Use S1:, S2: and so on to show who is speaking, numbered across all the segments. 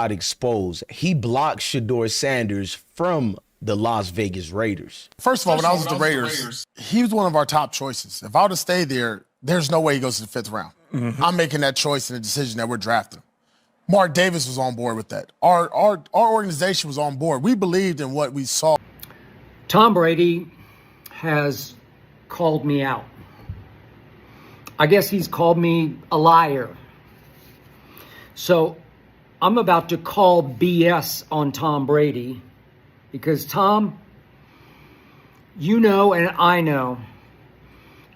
S1: got exposed. He blocked Shedeur Sanders from the Las Vegas Raiders.
S2: First of all, when I was with the Raiders, he was one of our top choices. If I would have stayed there, there's no way he goes to the 5th round. I'm making that choice and the decision that we're drafting him. Mark Davis was on board with that. Our organization was on board. We believed in what we saw.
S3: Tom Brady has called me out. I guess he's called me a liar. So I'm about to call BS on Tom Brady because, Tom, you know and I know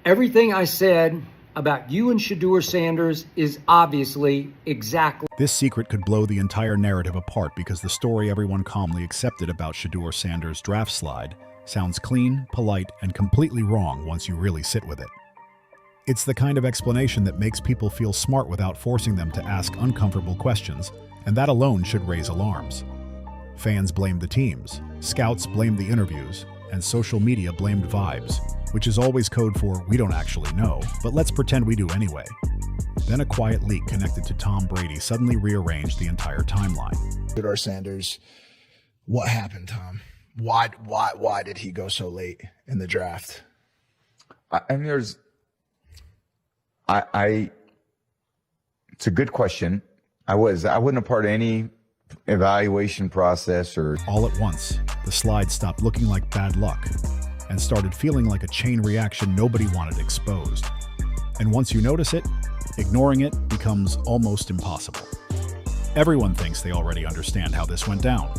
S3: everything I said about you and Shedeur Sanders is obviously exactly.
S4: This secret could blow the entire narrative apart because the story everyone calmly accepted about Shedeur Sanders' draft slide sounds clean, polite, and completely wrong once you really sit with it. It's the kind of explanation that makes people feel smart without forcing them to ask uncomfortable questions, and that alone should raise alarms. Fans blamed the teams, scouts blamed the interviews, and social media blamed vibes, which is always code for we don't actually know, but let's pretend we do anyway. Then a quiet leak connected to Tom Brady suddenly rearranged the entire timeline.
S5: Shedeur Sanders, what happened, Tom? Why did he go so late in the draft?
S6: I mean, it's a good question. I wasn't a part of any evaluation process or.
S4: All at once, the slide stopped looking like bad luck and started feeling like a chain reaction nobody wanted exposed. And once you notice it, ignoring it becomes almost impossible. Everyone thinks they already understand how this went down.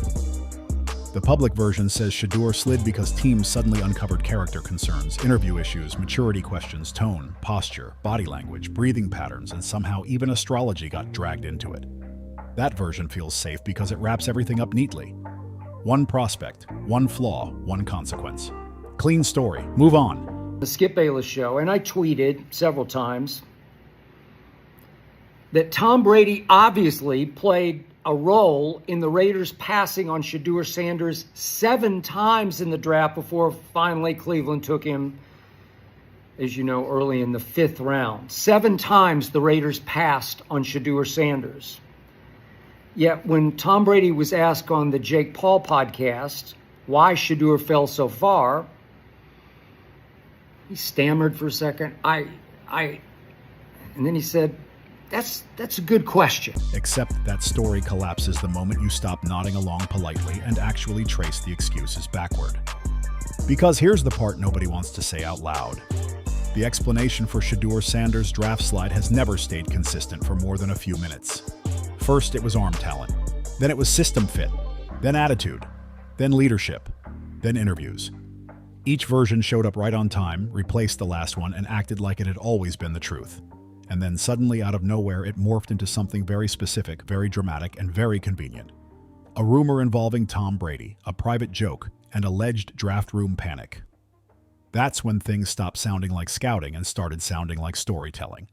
S4: The public version says Shedeur slid because teams suddenly uncovered character concerns, interview issues, maturity questions, tone, posture, body language, breathing patterns, and somehow even astrology got dragged into it. That version feels safe because it wraps everything up neatly. One prospect, one flaw, one consequence. Clean story. Move on.
S3: The Skip Bayless show, and I tweeted several times that Tom Brady obviously played a role in the Raiders passing on Shedeur Sanders 7 times in the draft before finally Cleveland took him, as you know, early in the 5th round. 7 times the Raiders passed on Shedeur Sanders. Yet when Tom Brady was asked on the Jake Paul podcast why Shedeur fell so far, he stammered for a second. And then he said, That's a good question.
S4: Except that story collapses the moment you stop nodding along politely and actually trace the excuses backward. Because here's the part nobody wants to say out loud. The explanation for Shedeur Sanders' draft slide has never stayed consistent for more than a few minutes. First, it was arm talent. Then it was system fit. Then attitude. Then leadership. Then interviews. Each version showed up right on time, replaced the last one, and acted like it had always been the truth. And then suddenly, out of nowhere, it morphed into something very specific, very dramatic, and very convenient. A rumor involving Tom Brady, a private joke, and alleged draft room panic. That's when things stopped sounding like scouting and started sounding like storytelling.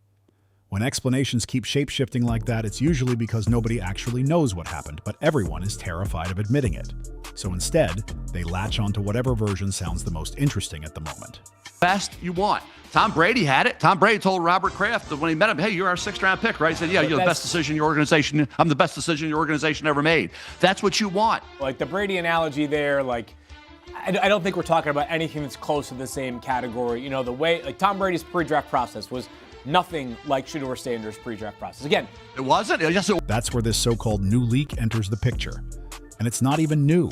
S4: When explanations keep shape-shifting like that, it's usually because nobody actually knows what happened, but everyone is terrified of admitting it. So instead, they latch onto whatever version sounds the most interesting at the moment.
S7: Best you want. Tom Brady had it. Tom Brady told Robert Kraft that when he met him, hey, you're our 6th-round pick, right? He said, yeah, you're the best decision your organization, I'm the best decision your organization ever made. That's what you want.
S8: Like the Brady analogy there, like, I don't think we're talking about anything that's close to the same category. You know, the way, like Tom Brady's pre-draft process was nothing like Shedeur Sanders' pre-draft process. Again,
S7: it wasn't.
S4: That's where this so-called new leak enters the picture. And it's not even new.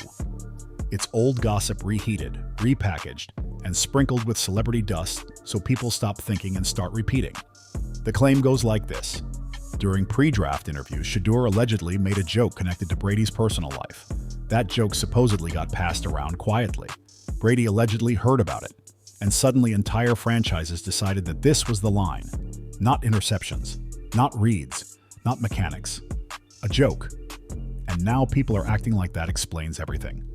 S4: It's old gossip reheated, repackaged, and sprinkled with celebrity dust so people stop thinking and start repeating. The claim goes like this. During pre-draft interviews, Shedeur allegedly made a joke connected to Brady's personal life. That joke supposedly got passed around quietly. Brady allegedly heard about it, and suddenly entire franchises decided that this was the line. Not interceptions, not reads, not mechanics. A joke. And now people are acting like that explains everything.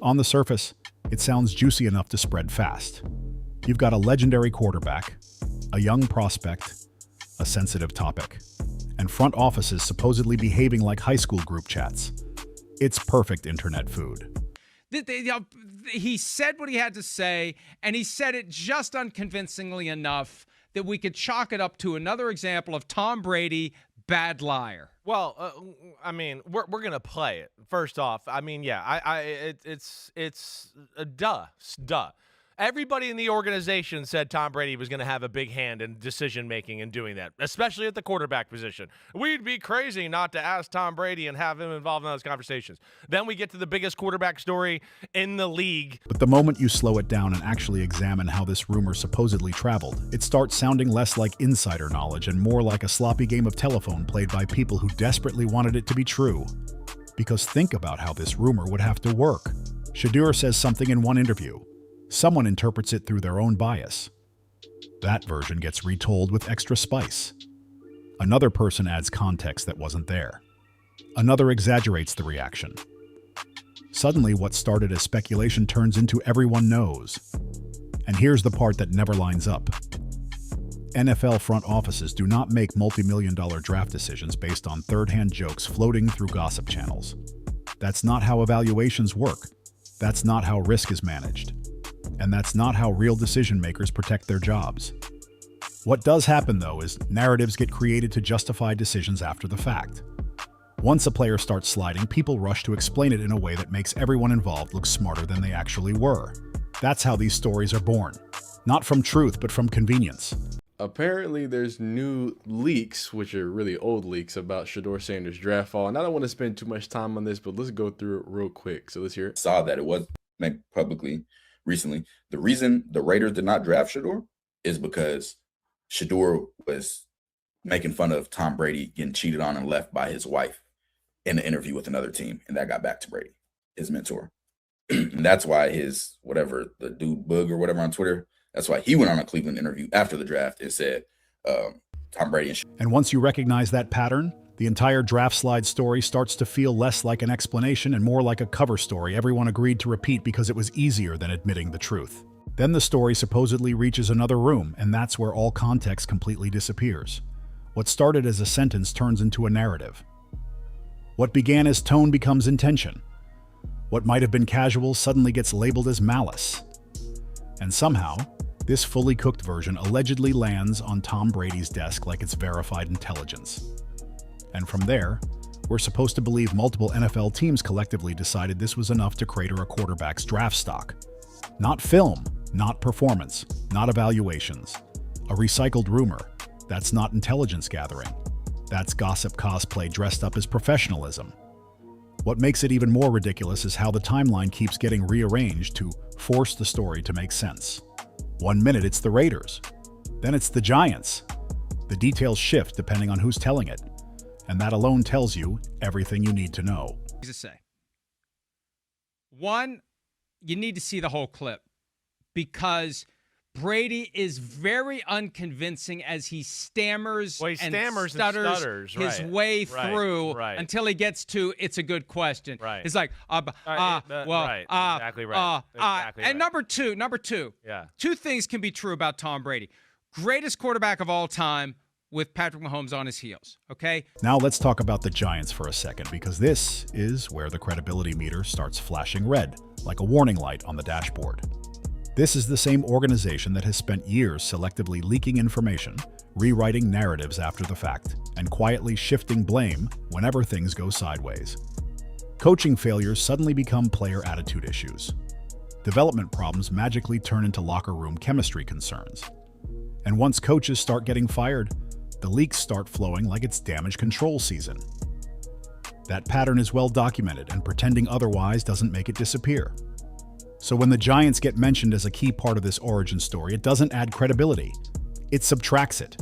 S4: On the surface, it sounds juicy enough to spread fast. You've got a legendary quarterback, a young prospect, a sensitive topic, and front offices supposedly behaving like high school group chats. It's perfect internet food.
S9: He said what he had to say, and he said it just unconvincingly enough that we could chalk it up to another example of Tom Brady bad liar?
S10: Well, I mean, we're gonna play it. First off, I mean, yeah, it's duh. Everybody in the organization said Tom Brady was going to have a big hand in decision-making and doing that, especially at the quarterback position. We'd be crazy not to ask Tom Brady and have him involved in those conversations. Then we get to the biggest quarterback story in the league.
S4: But the moment you slow it down and actually examine how this rumor supposedly traveled, it starts sounding less like insider knowledge and more like a sloppy game of telephone played by people who desperately wanted it to be true. Because think about how this rumor would have to work. Shedeur says something in one interview. Someone interprets it through their own bias. That version gets retold with extra spice. Another person adds context that wasn't there. Another exaggerates the reaction. Suddenly, what started as speculation turns into everyone knows. And here's the part that never lines up. NFL front offices do not make multi-million-dollar draft decisions based on third-hand jokes floating through gossip channels. That's not how evaluations work. That's not how risk is managed. And that's not how real decision makers protect their jobs. What does happen, though, is narratives get created to justify decisions after the fact. Once a player starts sliding, people rush to explain it in a way that makes everyone involved look smarter than they actually were. That's how these stories are born. Not from truth, but from convenience.
S11: Apparently, there's new leaks, which are really old leaks, about Shedeur Sanders' draft fall. And I don't want to spend too much time on this, but let's go through it real quick. So let's hear it.
S12: Saw that it was made publicly recently. The reason the Raiders did not draft Shedeur is because Shedeur was making fun of Tom Brady getting cheated on and left by his wife in an interview with another team. And that got back to Brady, his mentor. And that's why his, whatever, the dude Bug or whatever on Twitter, that's why he went on a Cleveland interview after the draft and said Tom Brady.
S4: And once you recognize that pattern, the entire draft slide story starts to feel less like an explanation and more like a cover story everyone agreed to repeat because it was easier than admitting the truth. Then the story supposedly reaches another room, and that's where all context completely disappears. What started as a sentence turns into a narrative. What began as tone becomes intention. What might have been casual suddenly gets labeled as malice. And somehow, this fully cooked version allegedly lands on Tom Brady's desk like it's verified intelligence. And from there, we're supposed to believe multiple NFL teams collectively decided this was enough to crater a quarterback's draft stock. Not film, not performance, not evaluations. A recycled rumor. That's not intelligence gathering. That's gossip cosplay dressed up as professionalism. What makes it even more ridiculous is how the timeline keeps getting rearranged to force the story to make sense. 1 minute it's the Raiders, then it's the Giants. The details shift depending on who's telling it. And that alone tells you everything you need to know.
S9: To say. One, you need to see the whole clip because Brady is very unconvincing as he stammers, and stutters his way through until he gets to "it's a good question."
S10: Right.
S9: It's like,
S10: exactly right.
S9: And number two,
S10: yeah.
S9: Two things can be true about Tom Brady: greatest quarterback of all time, with Patrick Mahomes on his heels, okay?
S4: Now let's talk about the Giants for a second, because this is where the credibility meter starts flashing red, like a warning light on the dashboard. This is the same organization that has spent years selectively leaking information, rewriting narratives after the fact, and quietly shifting blame whenever things go sideways. Coaching failures suddenly become player attitude issues. Development problems magically turn into locker room chemistry concerns. And once coaches start getting fired, the leaks start flowing like it's damage control season. That pattern is well documented, and pretending otherwise doesn't make it disappear. So when the Giants get mentioned as a key part of this origin story, it doesn't add credibility. It subtracts it,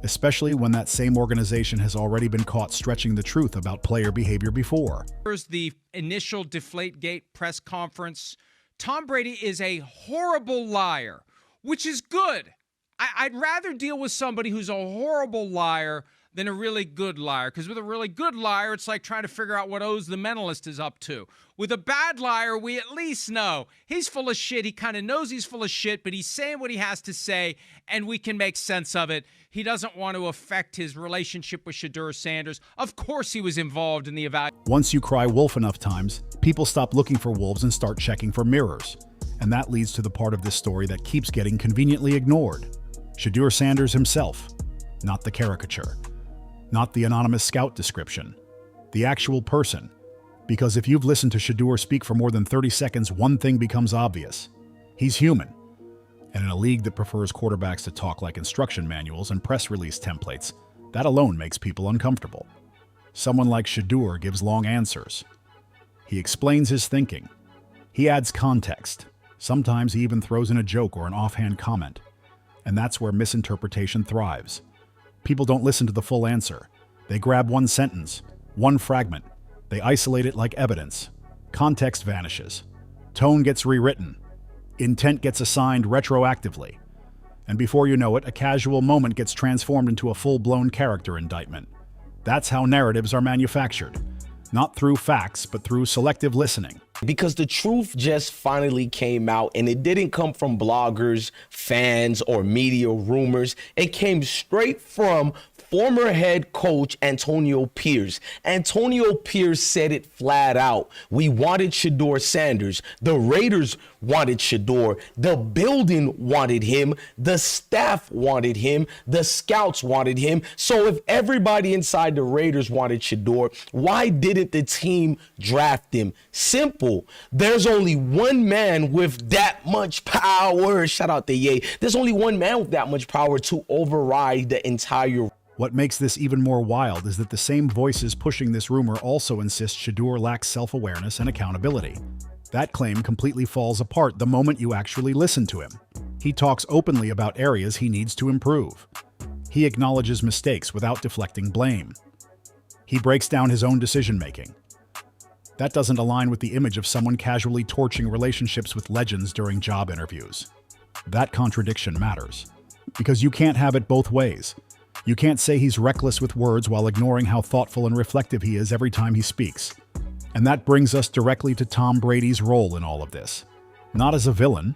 S4: especially when that same organization has already been caught stretching the truth about player behavior before.
S9: Here's the initial Deflategate press conference. Tom Brady is a horrible liar, which is good. I'd rather deal with somebody who's a horrible liar than a really good liar. Because with a really good liar, it's like trying to figure out what Oz the Mentalist is up to. With a bad liar, we at least know he's full of shit. He kind of knows he's full of shit, but he's saying what he has to say, and we can make sense of it. He doesn't want to affect his relationship with Shedeur Sanders. Of course he was involved in the evaluation.
S4: Once you cry wolf enough times, people stop looking for wolves and start checking for mirrors. And that leads to the part of this story that keeps getting conveniently ignored. Shedeur Sanders himself, not the caricature. not the anonymous scout description, the actual person. Because if you've listened to Shedeur speak for more than 30 seconds, one thing becomes obvious. He's human. And in a league that prefers quarterbacks to talk like instruction manuals and press release templates, that alone makes people uncomfortable. Someone like Shedeur gives long answers. He explains his thinking. He adds context. Sometimes he even throws in a joke or an offhand comment. And that's where misinterpretation thrives. People don't listen to the full answer. They grab one sentence, one fragment. They isolate it like evidence. Context vanishes. Tone gets rewritten. Intent gets assigned retroactively. And before you know it, a casual moment gets transformed into a full-blown character indictment. That's how narratives are manufactured. Not through facts, but through selective listening.
S1: Because the truth just finally came out, and it didn't come from bloggers, fans, or media rumors. It came straight from former head coach Antonio Pierce. Antonio Pierce said it flat out. We wanted Shedeur Sanders. The Raiders wanted Shedeur. The building wanted him. The staff wanted him. The scouts wanted him. So if everybody inside the Raiders wanted Shedeur, why didn't the team draft him? Simple. There's only one man with that much power. Shout out to Ye. There's only one man with that much power to override the entire.
S4: What makes this even more wild is that the same voices pushing this rumor also insist Shedeur lacks self-awareness and accountability. That claim completely falls apart the moment you actually listen to him. He talks openly about areas he needs to improve. He acknowledges mistakes without deflecting blame. He breaks down his own decision-making. That doesn't align with the image of someone casually torching relationships with legends during job interviews. That contradiction matters, because you can't have it both ways. You can't say he's reckless with words while ignoring how thoughtful and reflective he is every time he speaks. And that brings us directly to Tom Brady's role in all of this. Not as a villain,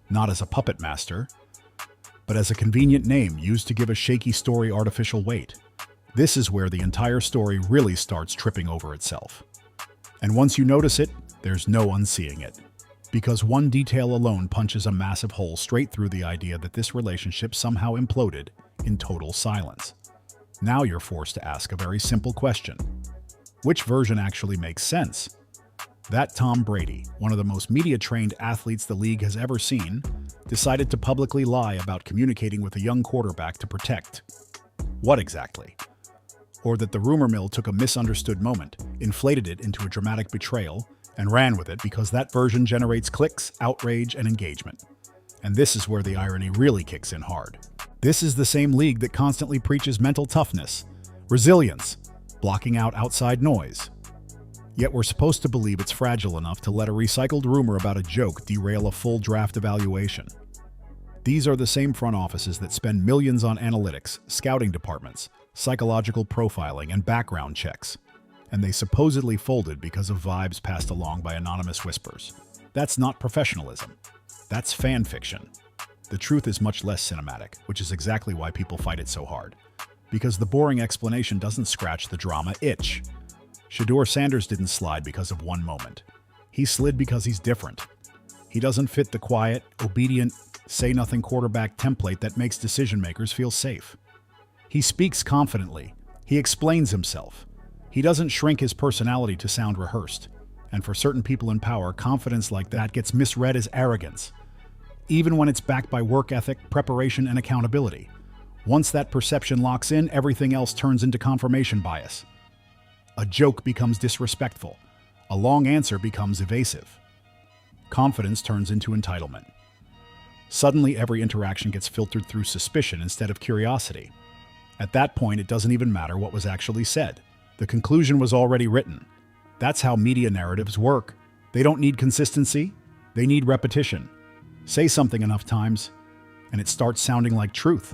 S4: not as a puppet master, but as a convenient name used to give a shaky story artificial weight. This is where the entire story really starts tripping over itself. And once you notice it, there's no unseeing it. Because one detail alone punches a massive hole straight through the idea that this relationship somehow imploded in total silence. Now you're forced to ask a very simple question. Which version actually makes sense? That Tom Brady, one of the most media-trained athletes the league has ever seen, decided to publicly lie about communicating with a young quarterback to protect. What exactly? Or that the rumor mill took a misunderstood moment, inflated it into a dramatic betrayal, and ran with it because that version generates clicks, outrage, and engagement. And this is where the irony really kicks in hard. This is the same league that constantly preaches mental toughness, resilience, blocking out outside noise. Yet we're supposed to believe it's fragile enough to let a recycled rumor about a joke derail a full draft evaluation. These are the same front offices that spend millions on analytics, scouting departments, psychological profiling, and background checks. And they supposedly folded because of vibes passed along by anonymous whispers. That's not professionalism. That's fan fiction. The truth is much less cinematic, which is exactly why people fight it so hard. Because the boring explanation doesn't scratch the drama itch. Shedeur Sanders didn't slide because of one moment. He slid because he's different. He doesn't fit the quiet, obedient, say-nothing quarterback template that makes decision-makers feel safe. He speaks confidently. He explains himself. He doesn't shrink his personality to sound rehearsed. And for certain people in power, confidence like that gets misread as arrogance. Even when it's backed by work ethic, preparation, and accountability. Once that perception locks in, everything else turns into confirmation bias. A joke becomes disrespectful. A long answer becomes evasive. Confidence turns into entitlement. Suddenly, every interaction gets filtered through suspicion instead of curiosity. At that point, it doesn't even matter what was actually said. The conclusion was already written. That's how media narratives work. They don't need consistency. They need repetition. Say something enough times, and it starts sounding like truth.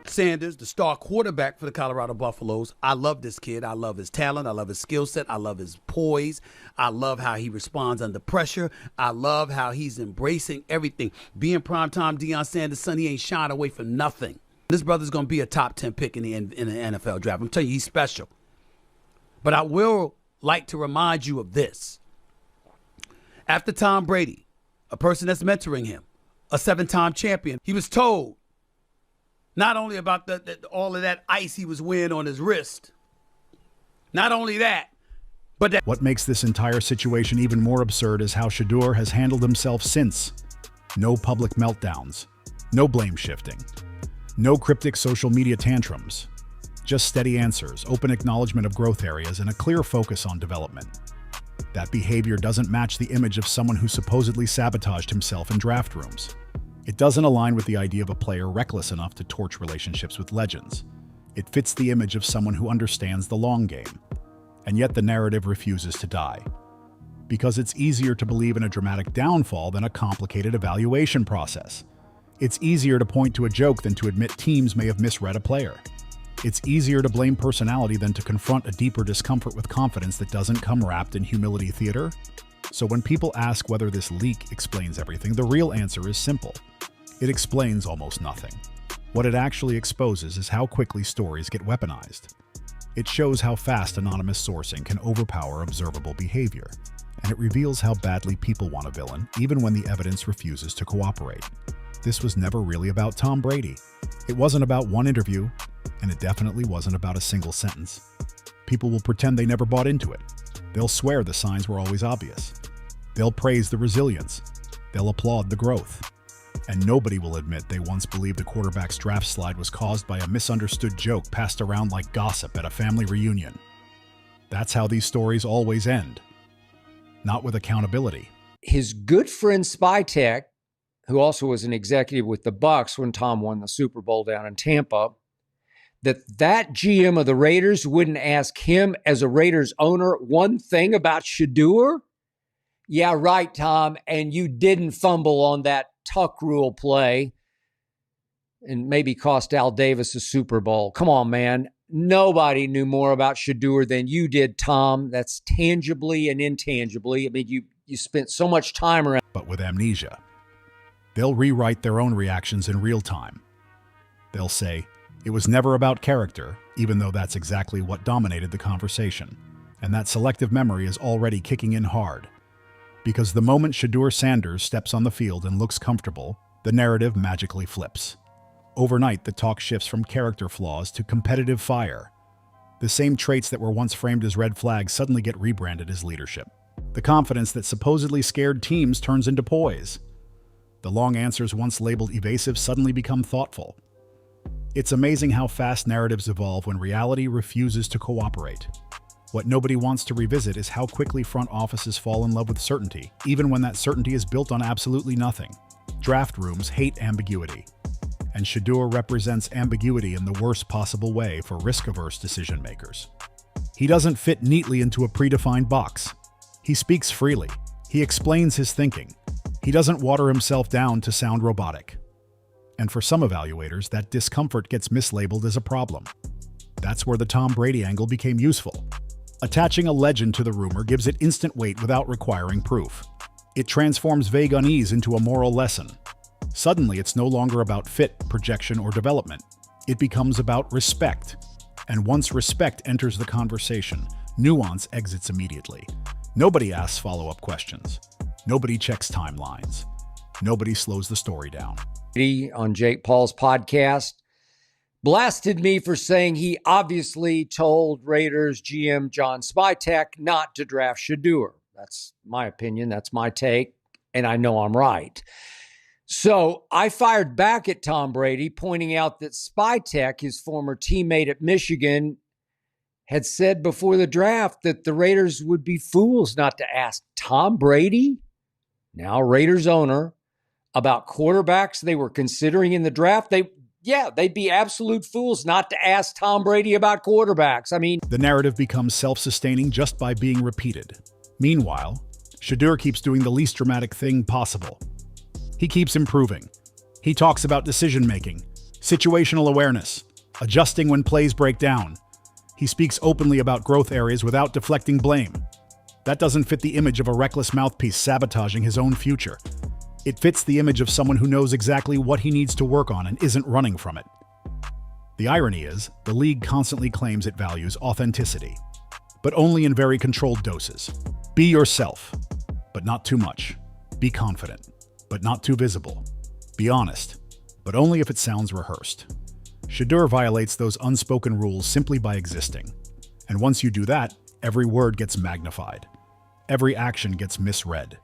S13: Sanders, the star quarterback for the Colorado Buffaloes. I love this kid. I love his talent. I love his skill set. I love his poise. I love how he responds under pressure. I love how he's embracing everything. Being primetime Deion Sanders' son, he ain't shied away from nothing. This brother's going to be a top 10 pick in the NFL draft. I'm telling you, he's special. But I will like to remind you of this. After Tom Brady, a person that's mentoring him, a 7-time champion, he was told not only about all of that ice he was wearing on his wrist, Not only that, but that.
S4: What makes this entire situation even more absurd is how Shedeur has handled himself since. No public meltdowns, no blame shifting, no cryptic social media tantrums, just steady answers, open acknowledgement of growth areas, and a clear focus on development. That behavior doesn't match the image of someone who supposedly sabotaged himself in draft rooms. It doesn't align with the idea of a player reckless enough to torch relationships with legends. It fits the image of someone who understands the long game. And yet the narrative refuses to die. Because it's easier to believe in a dramatic downfall than a complicated evaluation process. It's easier to point to a joke than to admit teams may have misread a player. It's easier to blame personality than to confront a deeper discomfort with confidence that doesn't come wrapped in humility theater. So when people ask whether this leak explains everything, the real answer is simple. It explains almost nothing. What it actually exposes is how quickly stories get weaponized. It shows how fast anonymous sourcing can overpower observable behavior. And it reveals how badly people want a villain, even when the evidence refuses to cooperate. This was never really about Tom Brady. It wasn't about one interview, and it definitely wasn't about a single sentence. People will pretend they never bought into it. They'll swear the signs were always obvious. They'll praise the resilience. They'll applaud the growth. And nobody will admit they once believed a quarterback's draft slide was caused by a misunderstood joke passed around like gossip at a family reunion. That's how these stories always end. Not with accountability.
S3: His good friend Spytek, who also was an executive with the Bucs when Tom won the Super Bowl down in Tampa, that GM of the Raiders wouldn't ask him as a Raiders owner one thing about Shedeur? Yeah, right, Tom. And you didn't fumble on that tuck rule play and maybe cost Al Davis a Super Bowl. Come on, man. Nobody knew more about Shedeur than you did, Tom. That's tangibly and intangibly. I mean, you spent so much time around.
S4: But with amnesia. They'll rewrite their own reactions in real time. They'll say, it was never about character, even though that's exactly what dominated the conversation. And that selective memory is already kicking in hard. Because the moment Shedeur Sanders steps on the field and looks comfortable, the narrative magically flips. Overnight, the talk shifts from character flaws to competitive fire. The same traits that were once framed as red flags suddenly get rebranded as leadership. The confidence that supposedly scared teams turns into poise. The long answers once labeled evasive suddenly become thoughtful. It's amazing how fast narratives evolve when reality refuses to cooperate. What nobody wants to revisit is how quickly front offices fall in love with certainty, even when that certainty is built on absolutely nothing. Draft rooms hate ambiguity. And Shedeur represents ambiguity in the worst possible way for risk-averse decision makers. He doesn't fit neatly into a predefined box. He speaks freely. He explains his thinking. He doesn't water himself down to sound robotic. And for some evaluators, that discomfort gets mislabeled as a problem. That's where the Tom Brady angle became useful. Attaching a legend to the rumor gives it instant weight without requiring proof. It transforms vague unease into a moral lesson. Suddenly, it's no longer about fit, projection, or development. It becomes about respect. And once respect enters the conversation, nuance exits immediately. Nobody asks follow-up questions. Nobody checks timelines. Nobody slows the story down.
S3: On Jake Paul's podcast, blasted me for saying he obviously told Raiders GM John Spytek not to draft Shedeur. That's my opinion. That's my take. And I know I'm right. So I fired back at Tom Brady, pointing out that Spytek, his former teammate at Michigan, had said before the draft that the Raiders would be fools not to ask Tom Brady, now Raiders owner, about quarterbacks they were considering in the draft. They'd be absolute fools not to ask Tom Brady about quarterbacks. I mean,
S4: the narrative becomes self-sustaining just by being repeated. Meanwhile, Shedeur keeps doing the least dramatic thing possible. He keeps improving. He talks about decision-making, situational awareness, adjusting when plays break down. He speaks openly about growth areas without deflecting blame. That doesn't fit the image of a reckless mouthpiece sabotaging his own future. It fits the image of someone who knows exactly what he needs to work on and isn't running from it. The irony is, the league constantly claims it values authenticity, but only in very controlled doses. Be yourself, but not too much. Be confident, but not too visible. Be honest, but only if it sounds rehearsed. Shedeur violates those unspoken rules simply by existing. And once you do that, every word gets magnified. Every action gets misread.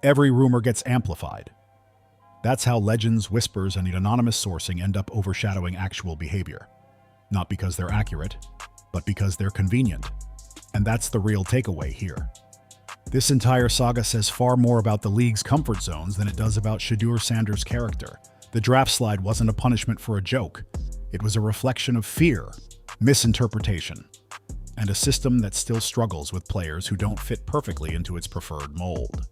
S4: Every rumor gets amplified. That's how legends, whispers, and anonymous sourcing end up overshadowing actual behavior. Not because they're accurate, but because they're convenient. And that's the real takeaway here. This entire saga says far more about the league's comfort zones than it does about Shedeur Sanders' character. The draft slide wasn't a punishment for a joke. It was a reflection of fear, misinterpretation, and a system that still struggles with players who don't fit perfectly into its preferred mold.